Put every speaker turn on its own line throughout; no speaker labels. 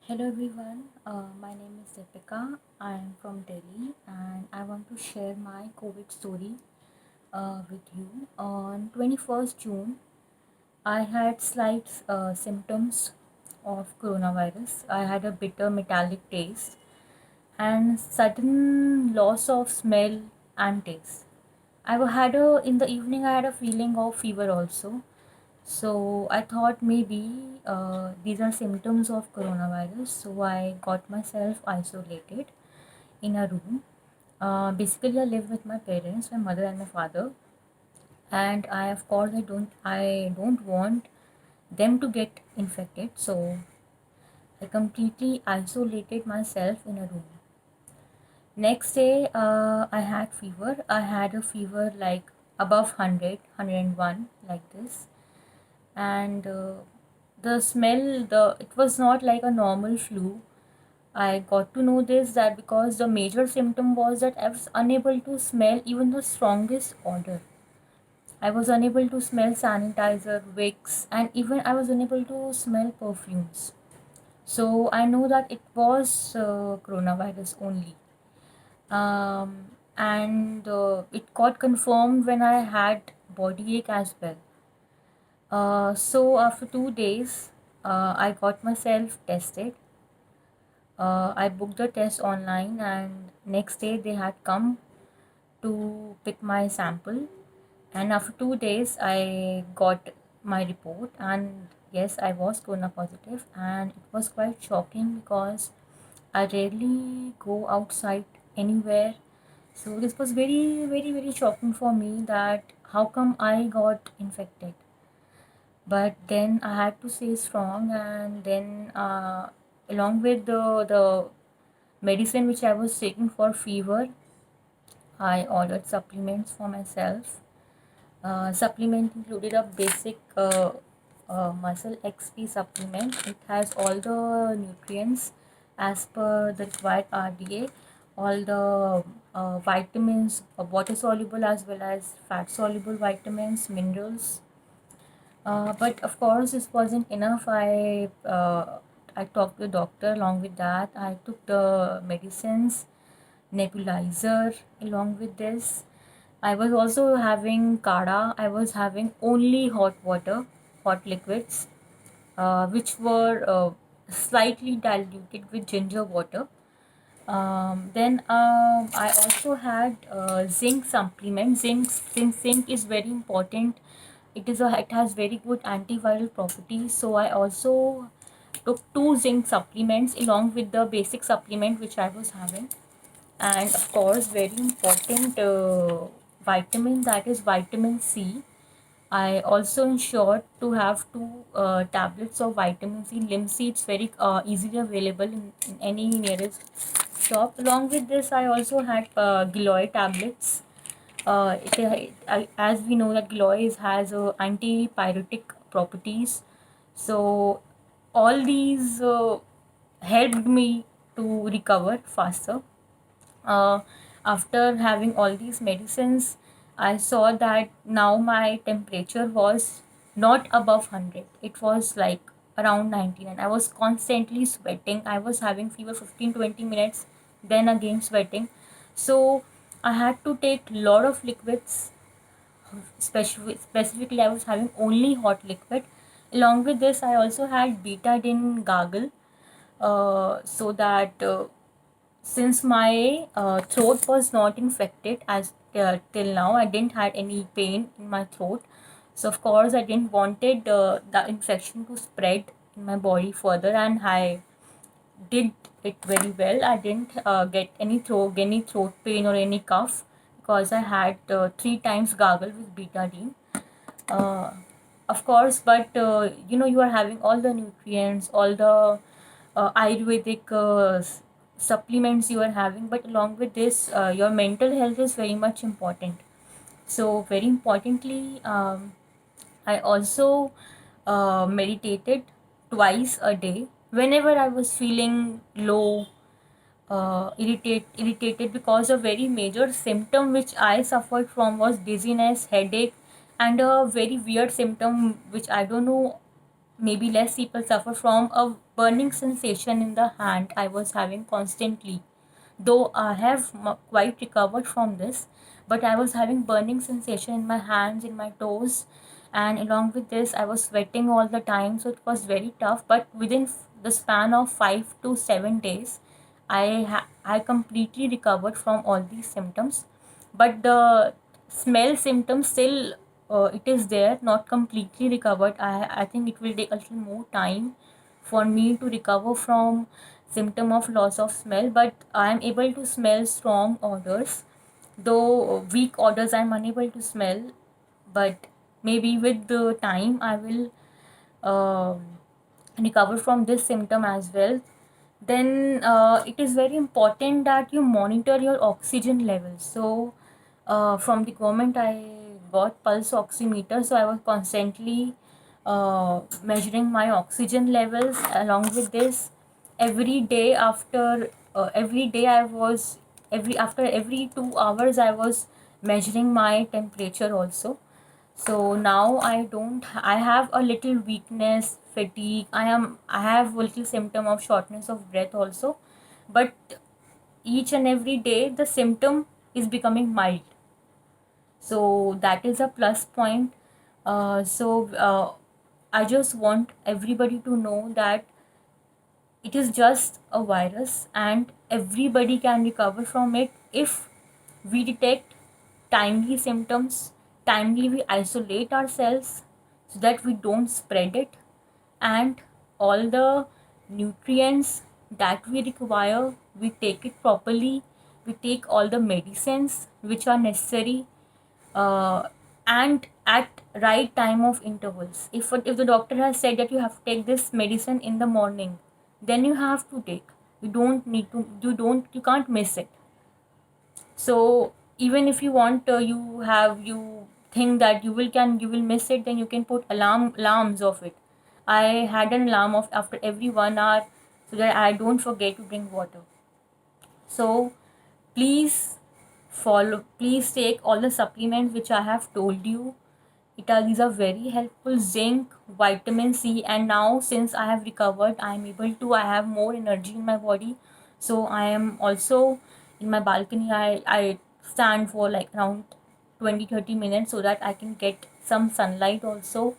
Hello everyone, my name is Deepika. I am from Delhi and I want to share my COVID story with you. On 21st June, I had slight symptoms of coronavirus. I had a bitter metallic taste and sudden loss of smell and taste. In the evening, I had a feeling of fever also. So I thought maybe these are symptoms of coronavirus. So I got myself isolated in a room. Basically, I live with my parents, my mother and my father, and I of course I don't want them to get infected. So I completely isolated myself in a room. Next day, I had fever. I had a fever like above 100, 101, like this, and the smell, the it was not like a normal flu. I got to know this that because the major symptom was that I was unable to smell even the strongest odor. I was unable to smell sanitizer, wicks, and even I was unable to smell perfumes. So I know that it was coronavirus only. And it got confirmed when I had body ache as well. So after 2 days, I got myself tested. I booked the test online, and next day they had come to pick my sample. And after 2 days, I got my report, and yes, I was corona positive, and it was quite shocking because I rarely go outside anywhere. So this was very, very, very shocking for me that how come I got infected. But then I had to stay strong, and then along with the medicine which I was taking for fever, I ordered supplements for myself. Supplement included a basic muscle XP supplement. It has all the nutrients as per the required RDA, all the vitamins, water soluble as well as fat soluble vitamins, minerals. But of course, this wasn't enough. I talked to the doctor. Along with that, I took the medicines, nebulizer. Along with this, I was also having kada. I was having only hot water, hot liquids, which were slightly diluted with ginger water. Then I also had zinc supplement. Zinc is very important. It has very good antiviral properties. So I also took two zinc supplements along with the basic supplement which I was having, and of course very important vitamin, that is vitamin C. I also ensured to have two tablets of vitamin C. Limc, it's very easily available in any nearest shop. Along with this, I also had Giloy tablets. As we know that Giloy has antipyretic properties, so all these helped me to recover faster. uh, After having all these medicines, I saw that now my temperature was not above 100. It was like around 99. I was constantly sweating. I was having fever 15-20 minutes, then again sweating. So I had to take lot of liquids. Specifically, I was having only hot liquid. Along with this, I also had betadine gargle, so that since my throat was not infected as till now, I didn't had any pain in my throat. So of course I didn't wanted the infection to spread in my body further, and I did it very well. I didn't get any throat pain or any cough because I had 3 times gargle with betadine. uh, of course, but you are having all the nutrients, all the ayurvedic supplements you are having, but along with this, your mental health is very much important. So very importantly, I also meditated twice a day whenever I was feeling low, irritated, because a very major symptom which I suffered from was dizziness, headache, and a very weird symptom which I don't know maybe less people suffer from a burning sensation in the hand I was having constantly. Though I have quite recovered from this, but I was having burning sensation in my hands, in my toes, and along with this, I was sweating all the time. So it was very tough. But within the span of 5 to 7 days, I completely recovered from all these symptoms. But the smell symptoms still it is there, not completely recovered. I think it will take a little more time for me to recover from symptom of loss of smell, but I am able to smell strong odors, though weak odors I am unable to smell. But maybe with the time I will um recover from this symptom as well. Then it is very important that you monitor your oxygen levels. So from the government I got pulse oximeter, so I was constantly measuring my oxygen levels. Along with this, every day after every day I was every after every 2 hours I was measuring my temperature also. So now I have a little weakness, fatigue. I have a little symptom of shortness of breath also. But each and every day the symptom is becoming mild. So that is a plus point. I just want everybody to know that it is just a virus and everybody can recover from it if we detect timely symptoms, timely we isolate ourselves so that we don't spread it, and all the nutrients that we require, we take it properly, we take all the medicines which are necessary, uh, and at right time of intervals. If the doctor has said that you have to take this medicine in the morning, then you have to take. You can't miss it. So even if you want you think that you will miss it, then you can put alarms of it. I had an alarm of after every 1 hour so that I don't forget to drink water. So please take all the supplements which I have told you. These are very helpful: zinc, vitamin C, and now since I have recovered, I have more energy in my body. So I am also in my balcony. I stand for like around 20-30 minutes so that I can get some sunlight also.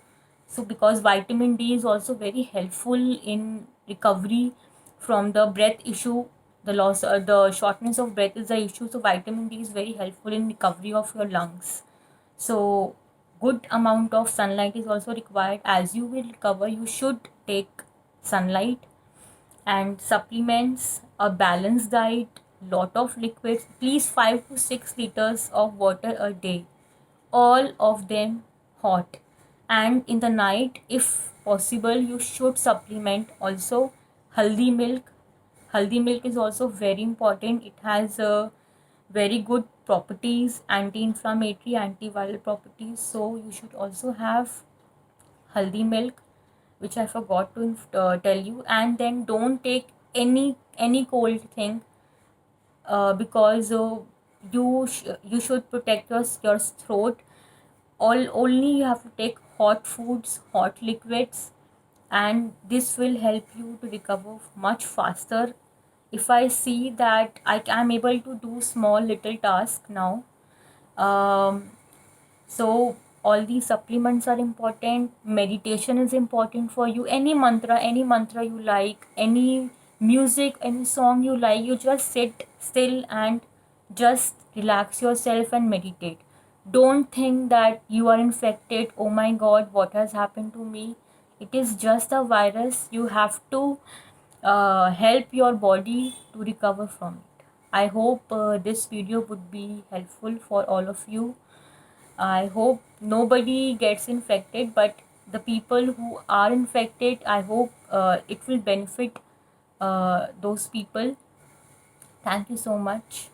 So because vitamin D is also very helpful in recovery from the breath issue, the shortness of breath is the issue. So vitamin D is very helpful in recovery of your lungs. So good amount of sunlight is also required. As you will recover, you should take sunlight and supplements, a balanced diet, lot of liquids, please 5 to 6 liters of water a day, all of them hot. And in the night, if possible, you should supplement also haldi milk. Haldi milk is also very important. It has very good properties, anti-inflammatory, antiviral properties. So you should also have haldi milk, which I forgot to tell you. And then don't take any cold thing, because you should protect your throat. Only you have to take hot foods, hot liquids, and this will help you to recover much faster. If I see that I am able to do small little tasks now, um, so all these supplements are important. Meditation is important for you. Any mantra you like, any music, any song you like, you just sit still and just relax yourself and meditate. Don't think that you are infected. Oh my god, what has happened to me? It is just a virus. You have to help your body to recover from it. I hope this video would be helpful for all of you. I hope nobody gets infected, but the people who are infected, I hope it will benefit those people. Thank you so much.